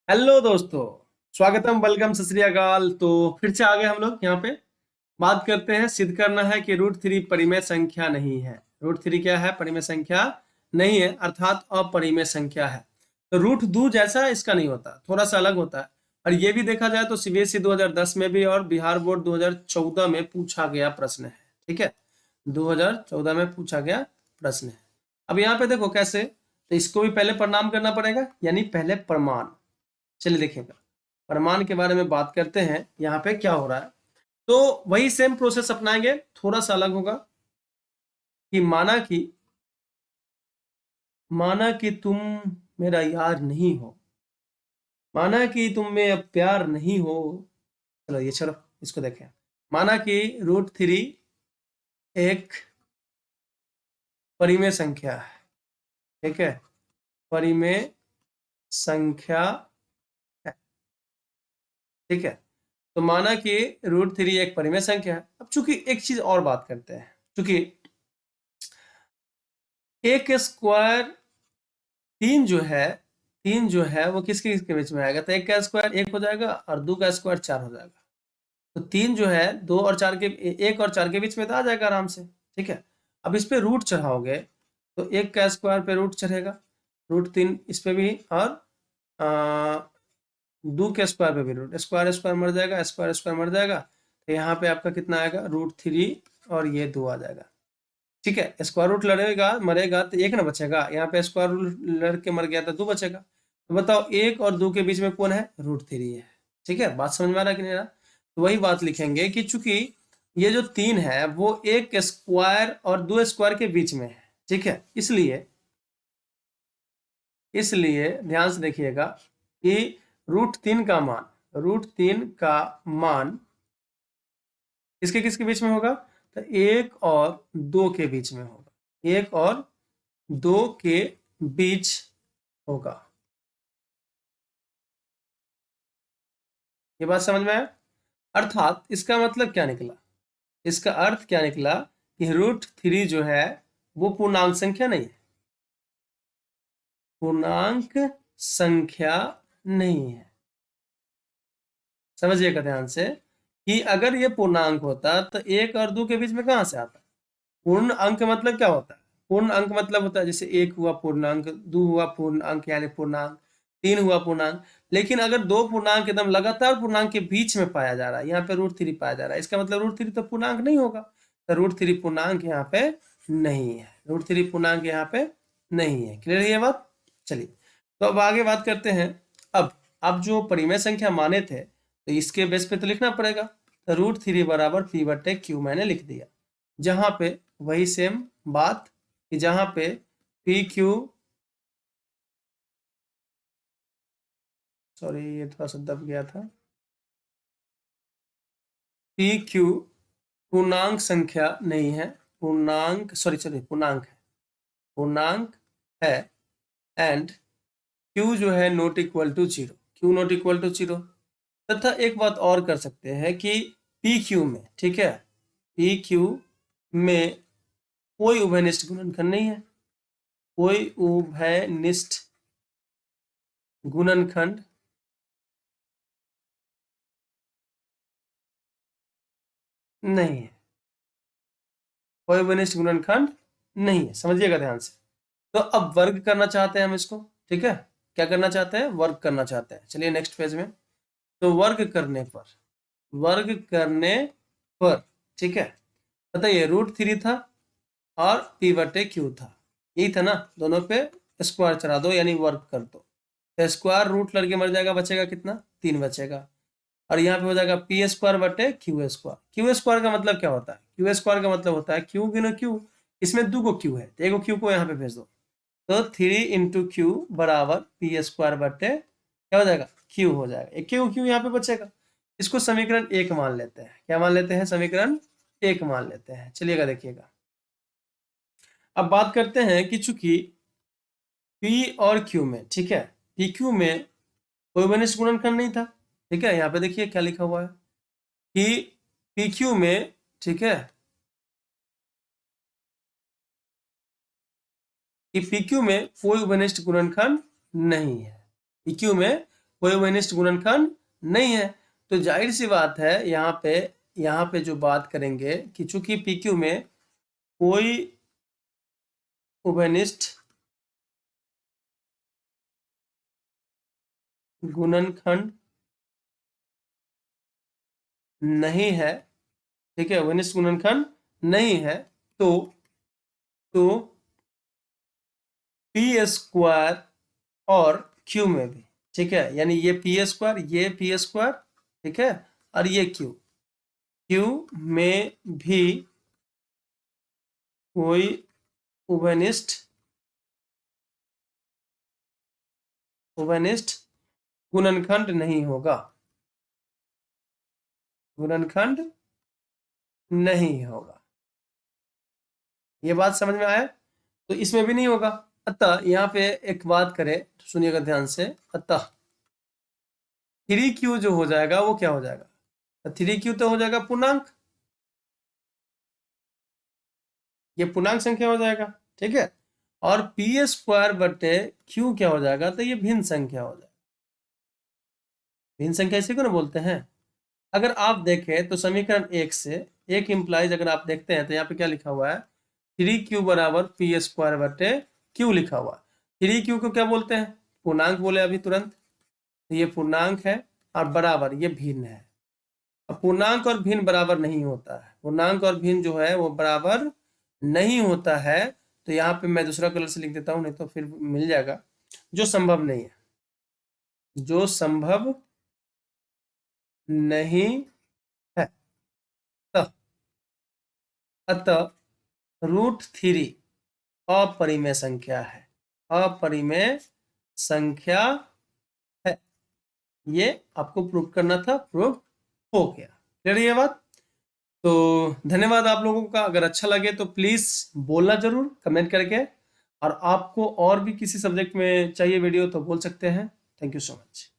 Hello दोस्तों। स्वागतम, welcome, सत श्री अकाल। तो फिर से आ गए हम लोग यहाँ पे। बात करते हैं, सिद्ध करना है कि रूट थ्री परिमेय संख्या नहीं है। रूट थ्री क्या है? परिमेय संख्या नहीं है, अर्थात अपरिमेय संख्या है। तो रूट दो जैसा इसका नहीं होता, थोड़ा सा अलग होता है। और ये भी देखा जाए तो सीबीएसई 2010 में भी और बिहार बोर्ड 2014 में पूछा गया प्रश्न है। ठीक है, 2014 में पूछा गया प्रश्न है। अब यहाँ पे देखो कैसे, तो इसको भी पहले प्रणाम करना पड़ेगा, यानी पहले प्रमाण। चलिए देखिएगा, प्रमाण के बारे में बात करते हैं। यहाँ पे क्या हो रहा है, तो वही सेम प्रोसेस अपनाएंगे, थोड़ा सा अलग होगा। कि माना कि तुम मेरा यार नहीं हो, माना कि तुम में अब प्यार नहीं हो। चलो ये, चलो इसको देखें। माना कि रूट थ्री एक परिमेय संख्या है। ठीक है, परिमेय संख्या है। ठीक है, तो माना कि रूट थ्री एक परिमेय संख्या है। अब चूंकि एक चीज और बात करते हैं, चूंकि एक स्क्वायर तीन जो है वो किसके किसके बीच में आएगा? तो एक का स्क्वायर एक हो जाएगा और दो का स्क्वायर चार हो जाएगा। तो तीन जो है दो और चार के, एक और चार के बीच में तो आ जाएगा आराम से। ठीक है, अब इस पे रूट चढ़ाओगे तो एक का स्क्वायर पे रूट चढ़ेगा, रूट तीन इस पे भी, और दो के स्क्वायर पे भी रूट, स्क्वायर स्क्वायर मर जाएगा, स्क्वायर स्क्वायर मर जाएगा। तो यहाँ पे आपका कितना आएगा? रूट थ्री, और ये दो आ जाएगा। ठीक है, स्क्वायर रूट लड़ेगा मरेगा तो एक ना बचेगा, यहाँ पे स्क्वायर रूट लड़ के मर गया तो दो बचेगा। तो बताओ, एक और दो के बीच में कौन है? रूट थ्री है। ठीक है, बात समझ में आ रहा है कि नहीं आ रहा? तो वही बात लिखेंगे कि चूंकि ये जो तीन है वो एक स्क्वायर और दो स्क्वायर के बीच में है। ठीक है, इसलिए इसलिए ध्यान से देखिएगा कि रूट तीन का मान किसके किसके बीच में होगा? तो एक और दो के बीच में होगा, एक और दो के बीच होगा। ये बात समझ में आया? अर्थात इसका मतलब क्या निकला, इसका अर्थ क्या निकला कि रूट थ्री जो है वो पूर्णांक संख्या नहीं है, पूर्णांक संख्या नहीं है। समझिएगा ध्यान से कि अगर ये पूर्णांक होता तो एक और दो के बीच में कहां से आता? पूर्ण अंक मतलब क्या होता है? पूर्ण अंक मतलब होता है जैसे एक हुआ पूर्णांक, दो हुआ पूर्ण अंक यानी पूर्णांक, तीन हुआ पूर्णांक। लेकिन अगर दो पूर्णांक एकदम लगातार पूर्णांक के बीच में पाया जा रहा है, यहाँ पे रूट थ्री पाया जा रहा है, इसका मतलब रूट थ्री तो पूर्णांक नहीं होगा। तो रूट थ्री पूर्णांक यहाँ पे नहीं है, रूट थ्री पूर्णांक यहाँ पे नहीं है। क्लियर है ये बात? चलिए, तो अब आगे बात करते हैं। अब जो परिमेय संख्या माने थे तो इसके बेस पे तो लिखना पड़ेगा। तो रूट थ्री बराबर पी बटे क्यू मैंने लिख दिया, जहां पे वही सेम बात कि जहां पे पी क्यू, सॉरी ये थोड़ा सा दब गया था, पी क्यू पूर्णांक संख्या नहीं है, पूर्णांक सॉरी सॉरी पूर्णांक है, पूर्णांक है। एंड क्यू जो है not equal to zero, Q not equal to zero. तथा एक बात और कर सकते हैं कि पी क्यू में, ठीक है, पी क्यू में कोई उभयनिष्ठ गुणनखंड नहीं है, कोई उभयनिष्ठ गुणनखंड नहीं है, कोई उभयनिष्ठ गुणनखंड नहीं है। समझिएगा ध्यान से। तो अब वर्ग करना चाहते हैं हम इसको। ठीक है, क्या करना चाहते हैं? वर्ग करना चाहते हैं। चलिए नेक्स्ट पेज में। तो वर्ग करने पर, ठीक है, बताइए रूट थ्री था और पी बटे क्यू था, यही था ना। दोनों पे स्क्वायर चढ़ा दो यानी वर्ग कर दो। तो स्क्वायर रूट लड़के मर जाएगा, बचेगा कितना? तीन बचेगा। और यहाँ पे हो जाएगा पी स्क्वायर बटे क्यू स्क्वायर। क्यू स्क्वायर का मतलब क्या होता है? क्यू स्क्वायर का मतलब होता है क्यू गुना क्यू। इसमें दो गो क्यू है तो एक क्यू को यहाँ पे भेज दो। तो थ्री इंटू क्यू बराबर पी स्क्वायर बटे क्या हो जाएगा? क्यू हो जाएगा। एक क्यू क्यू यहाँ पे बचेगा। इसको समीकरण एक मान लेते हैं। क्या मान लेते हैं? समीकरण एक मान लेते हैं। चलिएगा देखिएगा, अब बात करते हैं कि चूंकि पी और क्यू में, ठीक है, पी क्यू में कोई वनिष्ठ गुणनखंड नहीं था। ठीक है, यहाँ पे देखिए क्या लिखा हुआ है कि पी क्यू में, ठीक है, कि पी क्यू में कोई वनिष्ठ गुणनखंड नहीं है। पी क्यू में कोई वनिष्ठ गुणनखंड नहीं है। तो जाहिर सी बात है यहाँ पे जो बात करेंगे कि चूंकि PQ में कोई उभयनिष्ठ गुणनखंड नहीं है, ठीक है, उभयनिष्ठ गुणनखंड नहीं है, तो पी स्क्वायर और क्यू में भी, ठीक है, यानी ये पी स्क्वायर, ये पी स्क्वायर, ठीक है, और ये क्यू में भी कोई उभयनिष्ठ गुणनखंड नहीं होगा, गुणनखंड नहीं होगा। ये बात समझ में आया? तो इसमें भी नहीं होगा। अतः यहाँ पे एक बात करें, सुनिएगा ध्यान से, अतः 3Q जो हो जाएगा वो क्या हो जाएगा? 3Q तो हो जाएगा पूर्णांक, ये पूर्णांक संख्या हो जाएगा, ठीक है, और पी स्क्वायर बटे क्यू क्या हो जाएगा? तो ये भिन्न संख्या हो जाएगा। भिन्न संख्या इसी को ना बोलते हैं। अगर आप देखें तो समीकरण 1 से एक इंप्लाइज, अगर आप देखते हैं तो यहाँ पे क्या लिखा हुआ है? 3Q बराबर पी स्क्वायर बटे क्यू लिखा हुआ। 3Q को क्या बोलते हैं? पूर्णांक बोले अभी तुरंत, तो ये पूर्णांक है और बराबर ये भिन्न है। अब पूर्णांक और भिन्न बराबर नहीं होता है, पूर्णांक और भिन्न जो है वो बराबर नहीं होता है। तो यहाँ पे मैं दूसरा कलर से लिख देता हूँ, नहीं तो फिर मिल जाएगा। जो संभव नहीं है, जो संभव नहीं है। अतः √3 अपरिमेय संख्या है, अपरिमेय संख्या है। ये आपको प्रूव करना था, प्रूव हो गया। क्लियर ये बात? तो धन्यवाद आप लोगों का। अगर अच्छा लगे तो प्लीज बोलना जरूर कमेंट करके, और आपको और भी किसी सब्जेक्ट में चाहिए वीडियो तो बोल सकते हैं। Thank you so much.